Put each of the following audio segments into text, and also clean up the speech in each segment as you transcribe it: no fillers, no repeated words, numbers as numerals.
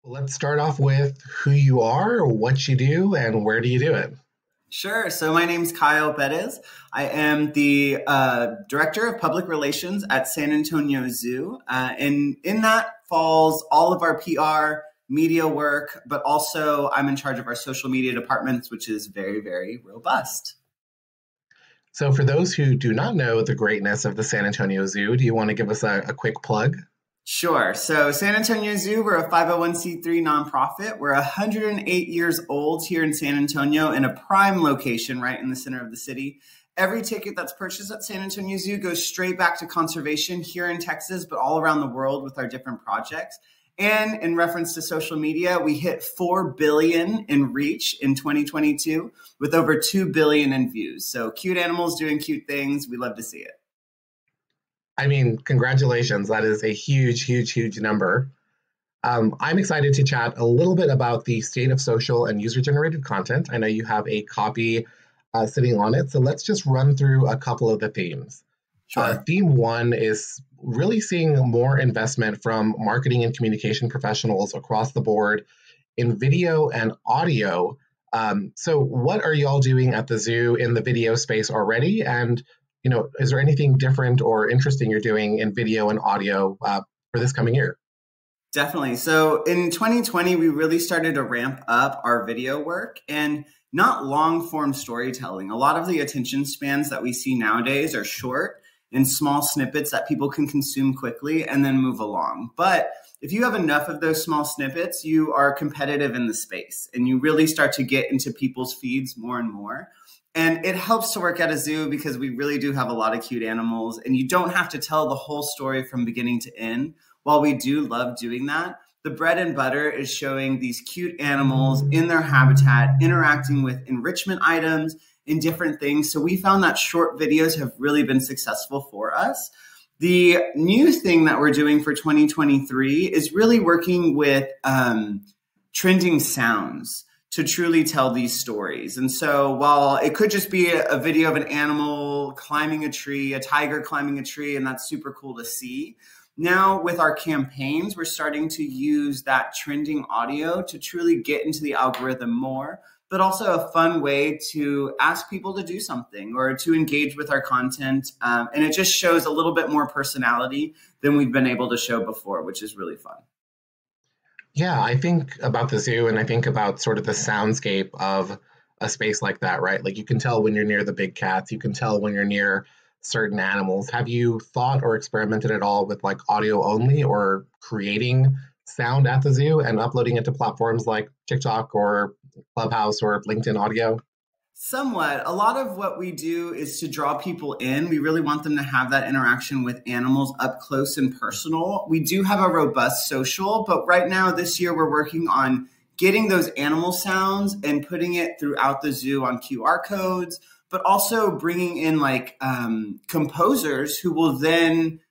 Well, let's start off with who you are, what you do, and where do you do it? Sure. So my name's Cyle Perez. I am the Director of Public Relations at San Antonio Zoo. And in that falls all of our PR, media work, but also I'm in charge of our social media departments, which is very, very robust. So, for those who do not know the greatness of the San Antonio Zoo, do you want to give us a quick plug? Sure. So San Antonio Zoo, we're a 501c3 nonprofit. We're 108 years old here in San Antonio in a prime location right in the center of the city. Every ticket that's purchased at San Antonio Zoo goes straight back to conservation here in Texas, but all around the world with our different projects. And in reference to social media, we hit 4 billion in reach in 2022 with over 2 billion in views. So cute animals doing cute things. We love to see it. I mean, congratulations. That is a huge, huge, huge number. I'm excited to chat a little bit about the state of social and user generated content. I know you have a copy sitting on it. So let's just run through a couple of the themes. Sure. Theme one is really seeing more investment from marketing and communication professionals across the board in video and audio. So, what are y'all doing at the zoo in the video space already? And is there anything different or interesting you're doing in video and audio for this coming year? Definitely. So in 2020, we really started to ramp up our video work and not long form storytelling. A lot of the attention spans that we see nowadays are short and small snippets that people can consume quickly and then move along. But if you have enough of those small snippets, you are competitive in the space and you really start to get into people's feeds more and more. And it helps to work at a zoo because we really do have a lot of cute animals and you don't have to tell the whole story from beginning to end. While we do love doing that, the bread and butter is showing these cute animals in their habitat, interacting with enrichment items and different things. So we found that short videos have really been successful for us. The new thing that we're doing for 2023 is really working with trending sounds to truly tell these stories. And so while it could just be a video of an animal climbing a tree, a tiger climbing a tree, and that's super cool to see, now with our campaigns, we're starting to use that trending audio to truly get into the algorithm more, but also a fun way to ask people to do something or to engage with our content. And it just shows a little bit more personality than we've been able to show before, which is really fun. Yeah, I think about the zoo and I think about sort of the soundscape of a space like that, right? Like you can tell when you're near the big cats, you can tell when you're near certain animals. Have you thought or experimented at all with like audio only or creating sound at the zoo and uploading it to platforms like TikTok or Clubhouse or LinkedIn Audio? Somewhat. A lot of what we do is to draw people in. We really want them to have that interaction with animals up close and personal. We do have a robust social, but right now this year we're working on getting those animal sounds and putting it throughout the zoo on QR codes, but also bringing in like composers who will then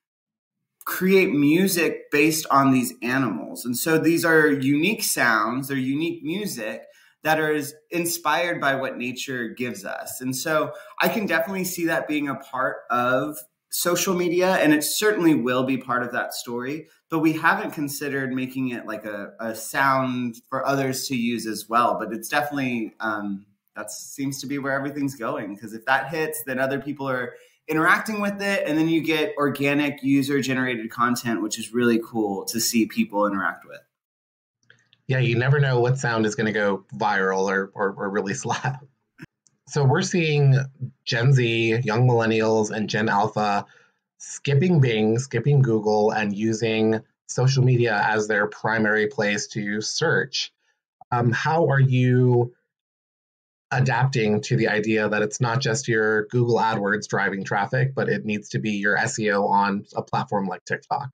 create music based on these animals. And so these are unique sounds, they're unique music that are inspired by what nature gives us. And so I can definitely see that being a part of social media, and it certainly will be part of that story, but we haven't considered making it like a sound for others to use as well. But it's definitely, that seems to be where everything's going, because if that hits, then other people are interacting with it, and then you get organic user-generated content, which is really cool to see people interact with. Yeah, you never know what sound is going to go viral or really slap. So we're seeing Gen Z, young millennials, and Gen Alpha skipping Bing, skipping Google, and using social media as their primary place to search. How are you adapting to the idea that it's not just your Google AdWords driving traffic, but it needs to be your SEO on a platform like TikTok?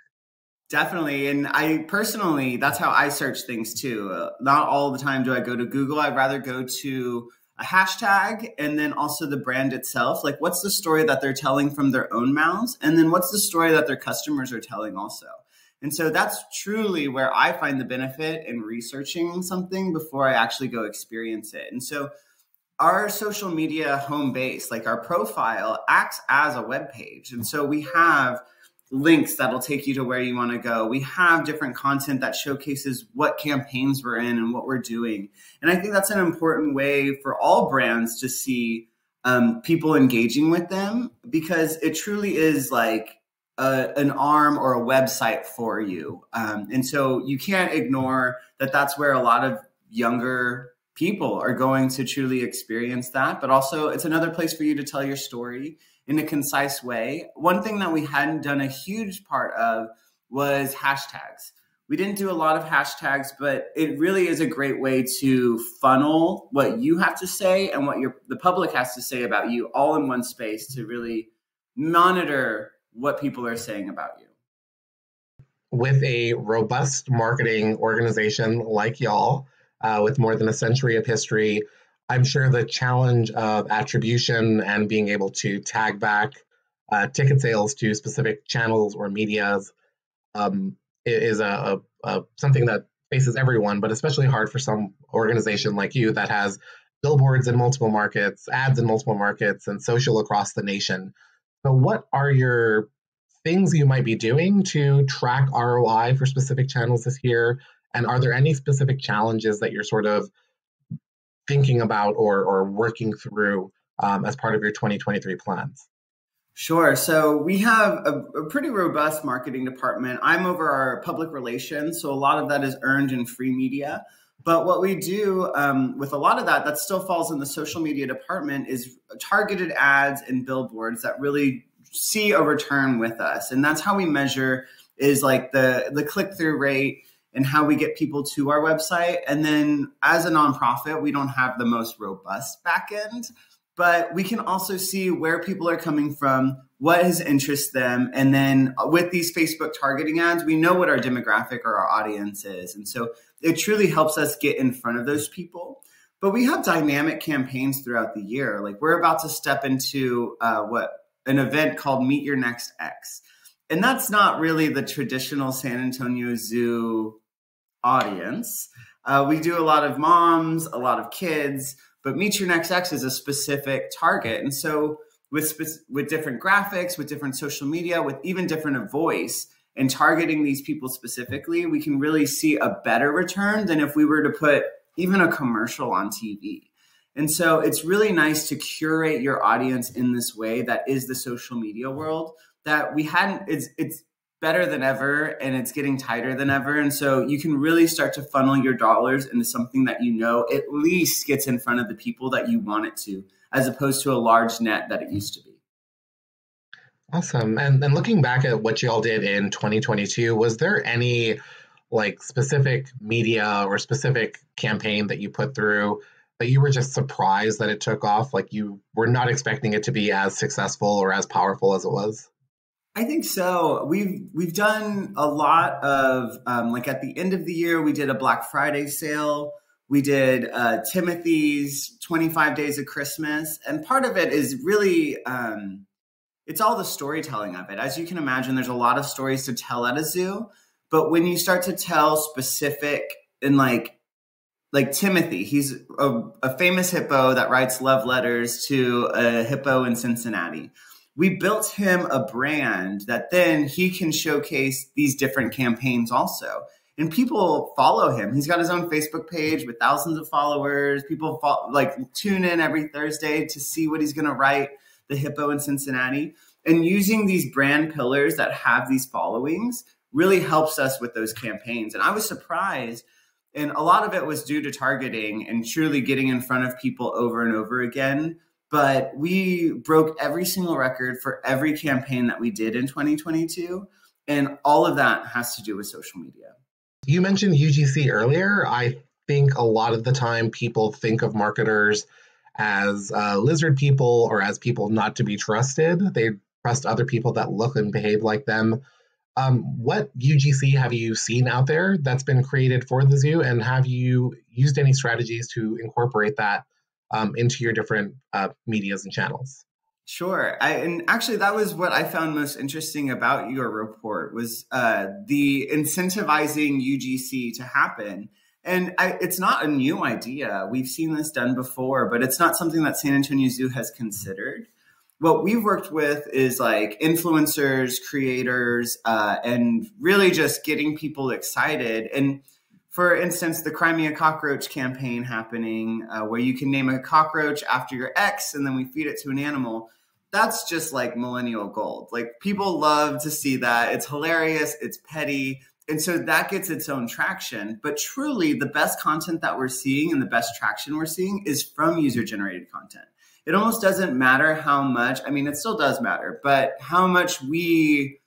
Definitely. And I personally, that's how I search things too. Not all the time do I go to Google. I'd rather go to a hashtag and then also the brand itself. Like, what's the story that they're telling from their own mouths? And then what's the story that their customers are telling also? And so that's truly where I find the benefit in researching something before I actually go experience it. And so our social media home base, like our profile, acts as a web page. And so we have links that'll take you to where you want to go. We have different content that showcases what campaigns we're in and what we're doing. And I think that's an important way for all brands to see people engaging with them, because it truly is like an arm or a website for you. And so you can't ignore that that's where a lot of younger people are going to truly experience that. But also it's another place for you to tell your story in a concise way. One thing that we hadn't done a huge part of was hashtags. We didn't do a lot of hashtags, but it really is a great way to funnel what you have to say and what the public has to say about you all in one space to really monitor what people are saying about you. With a robust marketing organization like y'all, with more than a century of history, I'm sure the challenge of attribution and being able to tag back ticket sales to specific channels or medias is something that faces everyone, but especially hard for some organization like you that has billboards in multiple markets, ads in multiple markets, and social across the nation. So what are your things you might be doing to track ROI for specific channels this year? And are there any specific challenges that you're sort of thinking about or working through as part of your 2023 plans? Sure. So we have a pretty robust marketing department. I'm over our public relations, so a lot of that is earned in free media. But what we do with a lot of that still falls in the social media department is targeted ads and billboards that really see a return with us. And that's how we measure is like the click-through rate and how we get people to our website. And then as a nonprofit, we don't have the most robust backend, but we can also see where people are coming from, what has interested them. And then with these Facebook targeting ads, we know what our demographic or our audience is. And so it truly helps us get in front of those people. But we have dynamic campaigns throughout the year. Like we're about to step into an event called Meet Your Next X. And that's not really the traditional San Antonio Zoo audience. We do a lot of moms, a lot of kids, but Meet Your Next X is a specific target. And so with different graphics, with different social media, with even different voice and targeting these people specifically, we can really see a better return than if we were to put even a commercial on TV. And so it's really nice to curate your audience in this way that is the social media world that we hadn't, it's better than ever and it's getting tighter than ever. And so you can really start to funnel your dollars into something that you know at least gets in front of the people that you want it to, as opposed to a large net that it used to be. Awesome. And looking back at what you all did in 2022, was there any like specific media or specific campaign that you put through that you were just surprised that it took off? Like you were not expecting it to be as successful or as powerful as it was? I think so. We've done a lot of like at the end of the year, we did a Black Friday sale. We did Timothy's 25 Days of Christmas. And part of it is really, it's all the storytelling of it. As you can imagine, there's a lot of stories to tell at a zoo. But when you start to tell specific and like Timothy, he's a famous hippo that writes love letters to a hippo in Cincinnati. We built him a brand that then he can showcase these different campaigns also. And people follow him. He's got his own Facebook page with thousands of followers. People tune in every Thursday to see what he's going to write, the hippo in Cincinnati. And using these brand pillars that have these followings really helps us with those campaigns. And I was surprised. And a lot of it was due to targeting and truly getting in front of people over and over again. But we broke every single record for every campaign that we did in 2022. And all of that has to do with social media. You mentioned UGC earlier. I think a lot of the time people think of marketers as lizard people or as people not to be trusted. They trust other people that look and behave like them. What UGC have you seen out there that's been created for the zoo? And have you used any strategies to incorporate that into your different medias and channels? Sure. And actually, that was what I found most interesting about your report was the incentivizing UGC to happen. And it's not a new idea. We've seen this done before, but it's not something that San Antonio Zoo has considered. what we've worked with is like influencers, creators, and really just getting people excited. And for instance, the Cry Me a Cockroach campaign happening, where you can name a cockroach after your ex and then we feed it to an animal. That's just like millennial gold. Like people love to see that. It's hilarious. It's petty. And so that gets its own traction. But truly, the best content that we're seeing and the best traction we're seeing is from user-generated content. It almost doesn't matter how much, I mean, it still does matter, but how much we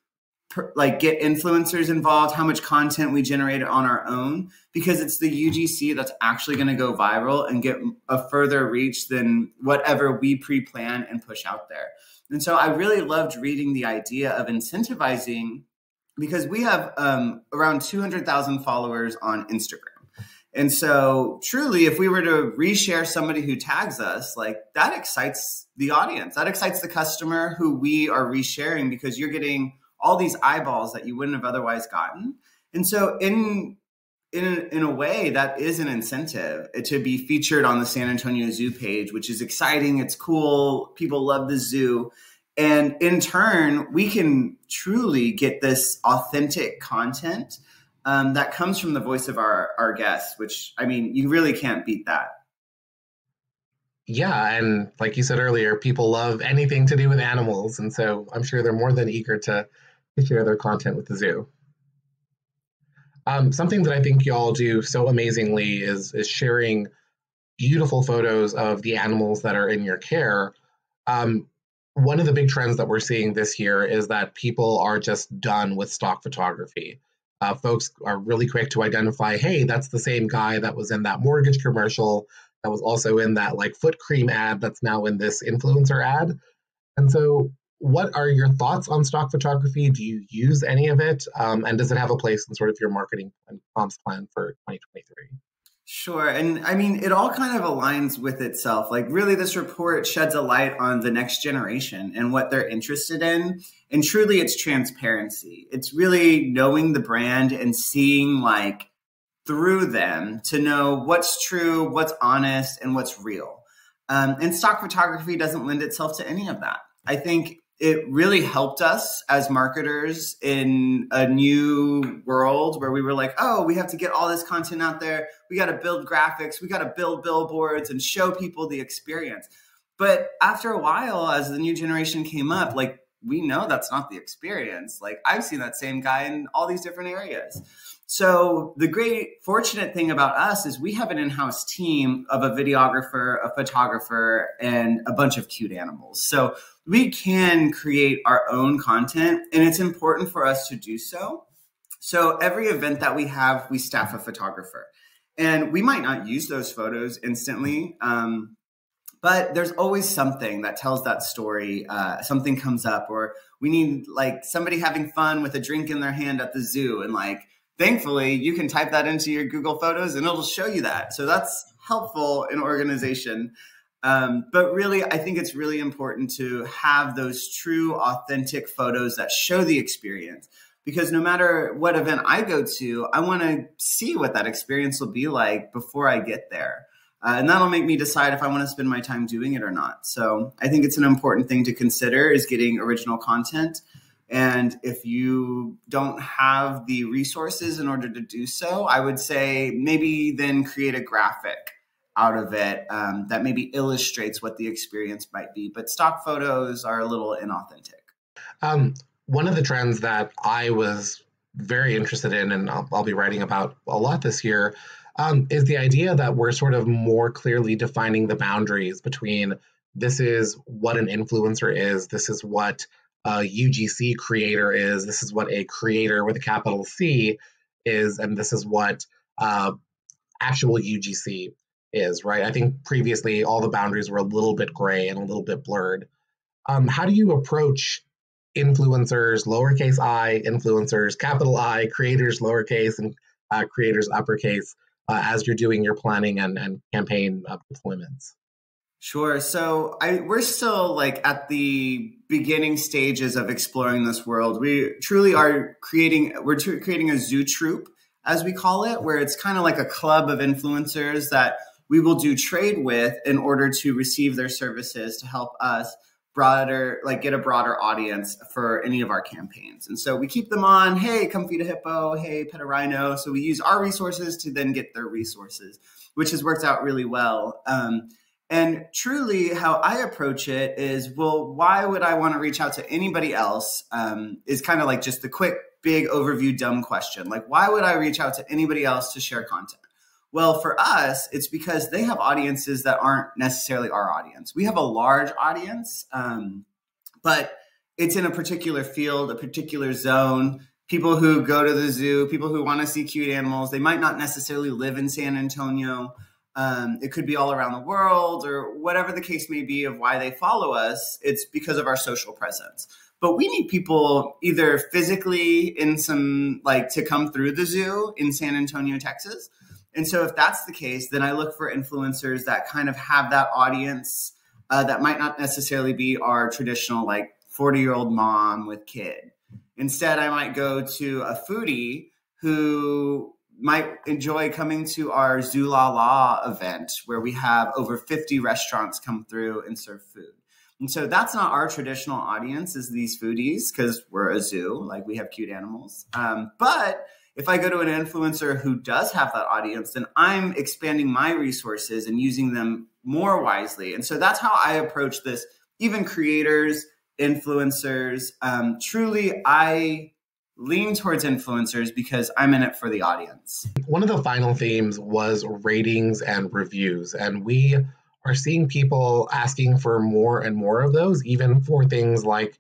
like get influencers involved, how much content we generate on our own, because it's the UGC that's actually going to go viral and get a further reach than whatever we pre-plan and push out there. And so I really loved reading the idea of incentivizing, because we have around 200,000 followers on Instagram. And so truly, if we were to reshare somebody who tags us, like that excites the audience, that excites the customer who we are resharing, because you're getting all these eyeballs that you wouldn't have otherwise gotten. And so in a way, that is an incentive to be featured on the San Antonio Zoo page, which is exciting. It's cool. People love the zoo. And in turn, we can truly get this authentic content that comes from the voice of our guests, which, I mean, you really can't beat that. Yeah, and like you said earlier, people love anything to do with animals, and so I'm sure they're more than eager to share their content with the zoo. Something that I think y'all do so amazingly is sharing beautiful photos of the animals that are in your care. One of the big trends that we're seeing this year is that people are just done with stock photography. Folks are really quick to identify, hey, that's the same guy that was in that mortgage commercial, that was also in that like foot cream ad that's now in this influencer ad. And so what are your thoughts on stock photography? Do you use any of it? And does it have a place in sort of your marketing and comms plan for 2023? Sure. And I mean, it all kind of aligns with itself. Like really, this report sheds a light on the next generation and what they're interested in. And truly, it's transparency. It's really knowing the brand and seeing like through them to know what's true, what's honest, and what's real. And stock photography doesn't lend itself to any of that. I think it really helped us as marketers in a new world where we were like, oh, we have to get all this content out there. We got to build graphics. We got to build billboards and show people the experience. But after a while, as the new generation came up, like we know that's not the experience. Like I've seen that same guy in all these different areas. So the great fortunate thing about us is we have an in-house team of a videographer, a photographer, and a bunch of cute animals. So we can create our own content, and it's important for us to do so. So every event that we have, we staff a photographer. And we might not use those photos instantly, but there's always something that tells that story. Something comes up, or we need like somebody having fun with a drink in their hand at the zoo, and like, thankfully, you can type that into your Google Photos and it'll show you that. So that's helpful in organization. But really, I think it's really important to have those true, authentic photos that show the experience. Because no matter what event I go to, I want to see what that experience will be like before I get there. And that'll make me decide if I want to spend my time doing it or not. So I think it's an important thing to consider is getting original content. And if you don't have the resources in order to do so, I would say maybe then create a graphic out of it that maybe illustrates what the experience might be. But stock photos are a little inauthentic. One of the trends that I was very interested in, and I'll be writing about a lot this year, is the idea that we're sort of more clearly defining the boundaries between this is what an influencer is, this is what a UGC creator is, this is what a creator with a capital C is, and this is what actual UGC is, right? I think previously all the boundaries were a little bit gray and a little bit blurred. How do you approach influencers, lowercase I, influencers, capital I, creators, lowercase, and creators, uppercase, as you're doing your planning and campaign deployments? Sure. So we're still like at the beginning stages of exploring this world. We truly are creating a zoo troupe, as we call it, where it's kind of like a club of influencers that we will do trade with in order to receive their services to help us. broader, like get a broader audience for any of our campaigns. And so we keep them on, hey, come feed a hippo, hey, pet a rhino. So we use our resources to then get their resources, which has worked out really well. And truly how I approach it is, well, why would I want to reach out to anybody else? Is kind of like just the quick, big overview, dumb question. Like, why would I reach out to anybody else to share content? Well, for us, it's because they have audiences that aren't necessarily our audience. We have a large audience, but it's in a particular field, a particular zone. People who go to the zoo, people who want to see cute animals, they might not necessarily live in San Antonio. It could be all around the world, or whatever the case may be of why they follow us. It's because of our social presence. But we need people either physically in some, like, to come through the zoo in San Antonio, Texas. And so if that's the case, then I look for influencers that kind of have that audience that might not necessarily be our traditional, like, 40-year-old mom with kid. Instead, I might go to a foodie who might enjoy coming to our Zoo La La event, where we have over 50 restaurants come through and serve food. And so that's not our traditional audience, is these foodies, because we're a zoo, like we have cute animals. But if I go to an influencer who does have that audience, then I'm expanding my resources and using them more wisely. And so that's how I approach this. Even creators, influencers, truly, I lean towards influencers because I'm in it for the audience. One of the final themes was ratings and reviews, and we are seeing people asking for more and more of those, even for things like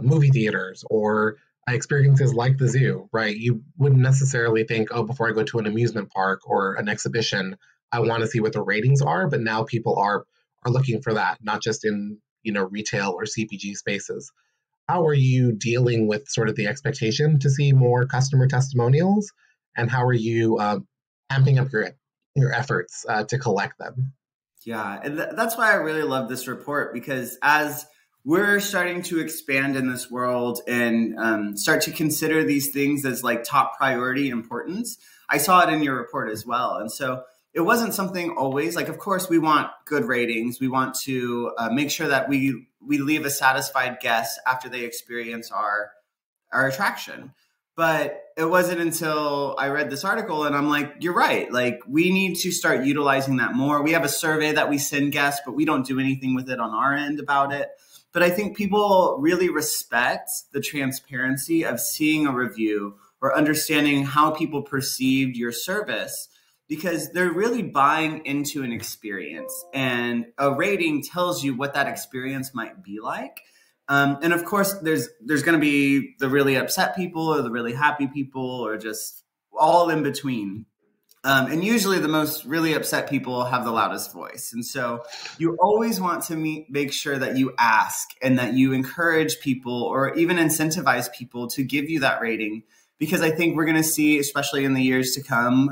movie theaters or experiences like the zoo, right? You wouldn't necessarily think, oh, before I go to an amusement park or an exhibition, I want to see what the ratings are. But now people are looking for that, not just in, retail or CPG spaces. How are you dealing with sort of the expectation to see more customer testimonials, and how are you amping up your efforts to collect them? Yeah, and that's why I really love this report, because as we're starting to expand in this world and start to consider these things as like top priority importance, I saw it in your report as well. And so it wasn't something always like, of course, we want good ratings. We want to make sure that we leave a satisfied guest after they experience our attraction. But it wasn't until I read this article and I'm like, you're right. Like, we need to start utilizing that more. We have a survey that we send guests, but we don't do anything with it on our end about it. But I think people really respect the transparency of seeing a review or understanding how people perceived your service, because they're really buying into an experience, and a rating tells you what that experience might be like. And of course, there's going to be the really upset people or the really happy people or just all in between. And usually the most really upset people have the loudest voice. And so you always want to make sure that you ask and that you encourage people or even incentivize people to give you that rating, because I think we're going to see, especially in the years to come,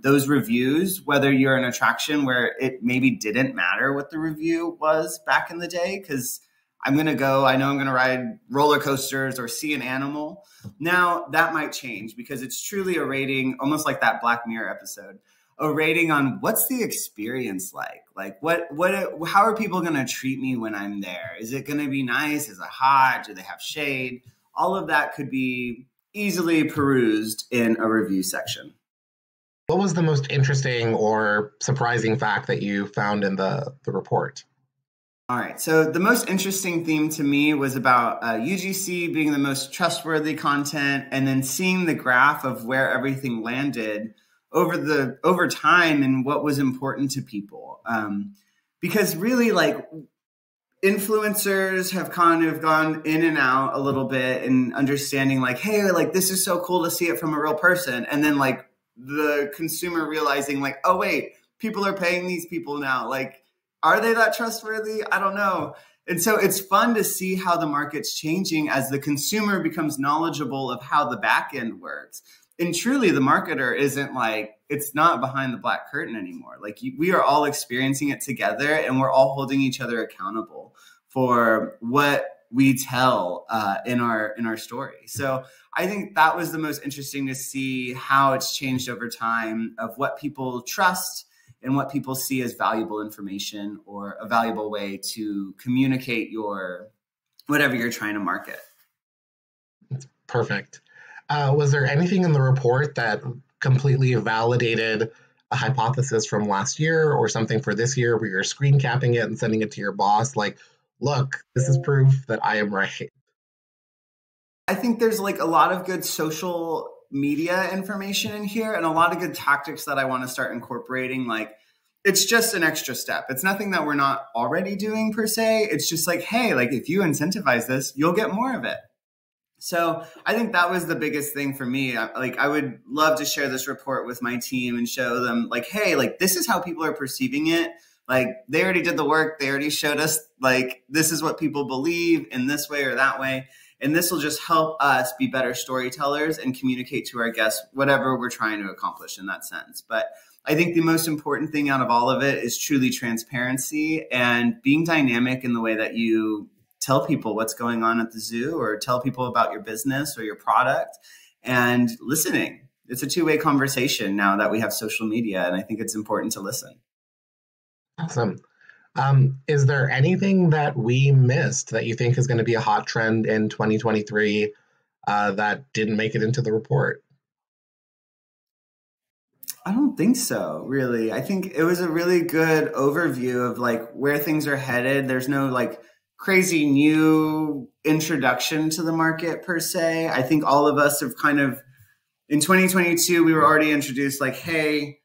those reviews, whether you're an attraction where it maybe didn't matter what the review was back in the day, because I know I'm going to ride roller coasters or see an animal. Now that might change, because it's truly a rating, almost like that Black Mirror episode, a rating on what's the experience like? Like how are people going to treat me when I'm there? Is it going to be nice? Is it hot? Do they have shade? All of that could be easily perused in a review section. What was the most interesting or surprising fact that you found in the report? All right. So the most interesting theme to me was about UGC being the most trustworthy content, and then seeing the graph of where everything landed over time and what was important to people. Because really, like, influencers have kind of gone in and out a little bit in understanding, like, hey, like, this is so cool to see it from a real person. And then, like, the consumer realizing, like, oh, wait, people are paying these people now. Like, are they that trustworthy? I don't know. And so it's fun to see how the market's changing as the consumer becomes knowledgeable of how the back end works. And truly, the marketer isn't like, it's not behind the black curtain anymore. Like, we are all experiencing it together, and we're all holding each other accountable for what we tell in our story. So I think that was the most interesting to see how it's changed over time, of what people trust and what people see as valuable information or a valuable way to communicate your whatever you're trying to market. Perfect. Was there anything in the report that completely validated a hypothesis from last year or something for this year where you're screen capping it and sending it to your boss? Like, look, this is proof that I am right. I think there's like a lot of good social media information in here and a lot of good tactics that I want to start incorporating. Like, it's just an extra step. It's nothing that we're not already doing per se. It's just like, hey, like if you incentivize this, you'll get more of it. So I think that was the biggest thing for me. Like, I would love to share this report with my team and show them like, hey, like this is how people are perceiving it. Like they already did the work. They already showed us like, this is what people believe in this way or that way. And this will just help us be better storytellers and communicate to our guests whatever we're trying to accomplish in that sense. But I think the most important thing out of all of it is truly transparency and being dynamic in the way that you tell people what's going on at the zoo or tell people about your business or your product and listening. It's a two-way conversation now that we have social media, and I think it's important to listen. Awesome. Is there anything that we missed that you think is going to be a hot trend in 2023 that didn't make it into the report? I don't think so, really. I think it was a really good overview of like where things are headed. There's no like crazy new introduction to the market per se. I think all of us have kind of, in 2022, we were already introduced like, hey,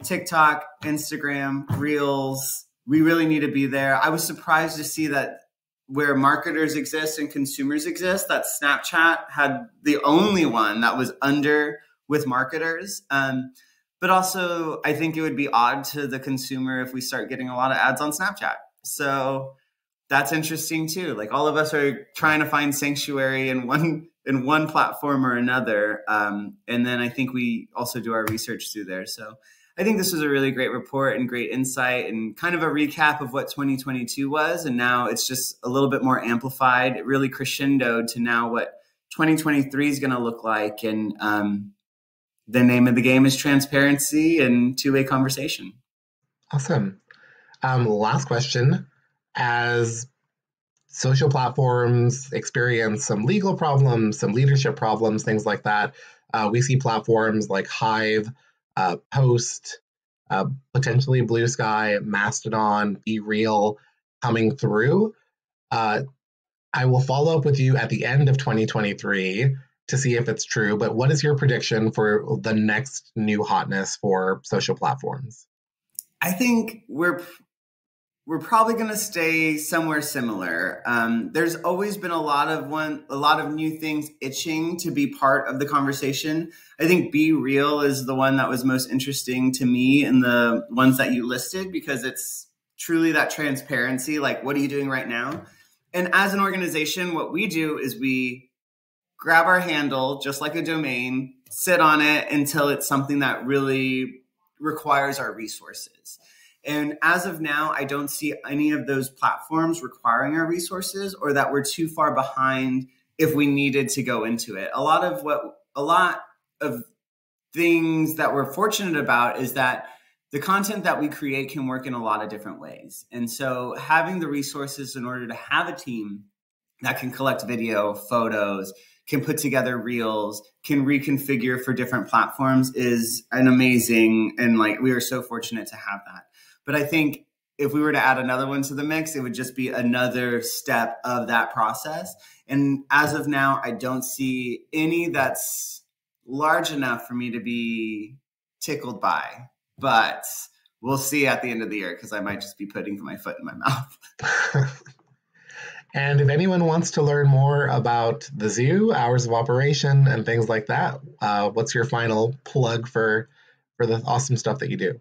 TikTok, Instagram, Reels, we really need to be there. I was surprised to see that where marketers exist and consumers exist, that Snapchat had the only one that was under with marketers. But also, I think it would be odd to the consumer if we start getting a lot of ads on Snapchat. So that's interesting too. Like all of us are trying to find sanctuary in one platform or another. And then I think we also do our research through there. So I think this was a really great report and great insight and kind of a recap of what 2022 was. And now it's just a little bit more amplified. It really crescendoed to now what 2023 is going to look like. And the name of the game is transparency and two-way conversation. Awesome. Last question. As social platforms experience some legal problems, some leadership problems, things like that, we see platforms like Hive, Post, potentially Blue Sky, Mastodon, Be Real coming through. I will follow up with you at the end of 2023 to see if it's true, but what is your prediction for the next new hotness for social platforms? I think we're probably going to stay somewhere similar. There's always been a lot of new things itching to be part of the conversation. I think Be Real is the one that was most interesting to me in the ones that you listed because it's truly that transparency. Like, what are you doing right now? And as an organization, what we do is we grab our handle, just like a domain, sit on it until it's something that really requires our resources. And as of now, I don't see any of those platforms requiring our resources or that we're too far behind if we needed to go into it. A lot of things that we're fortunate about is that the content that we create can work in a lot of different ways. And so having the resources in order to have a team that can collect video, photos, can put together reels, can reconfigure for different platforms is an amazing, and like we are so fortunate to have that. But I think if we were to add another one to the mix, it would just be another step of that process. And as of now, I don't see any that's large enough for me to be tickled by, but we'll see at the end of the year because I might just be putting my foot in my mouth. And if anyone wants to learn more about the zoo, hours of operation, and things like that, what's your final plug for the awesome stuff that you do?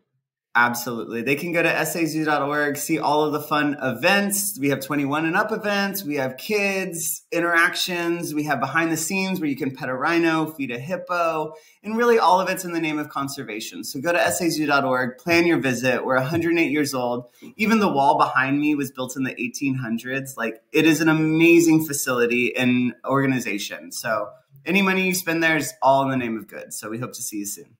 Absolutely. They can go to sazoo.org, see all of the fun events. We have 21 and up events. We have kids interactions. We have behind the scenes where you can pet a rhino, feed a hippo, and really all of it's in the name of conservation. So go to sazoo.org, plan your visit. We're 108 years old. Even the wall behind me was built in the 1800s. Like, it is an amazing facility and organization. So any money you spend there is all in the name of good. So we hope to see you soon.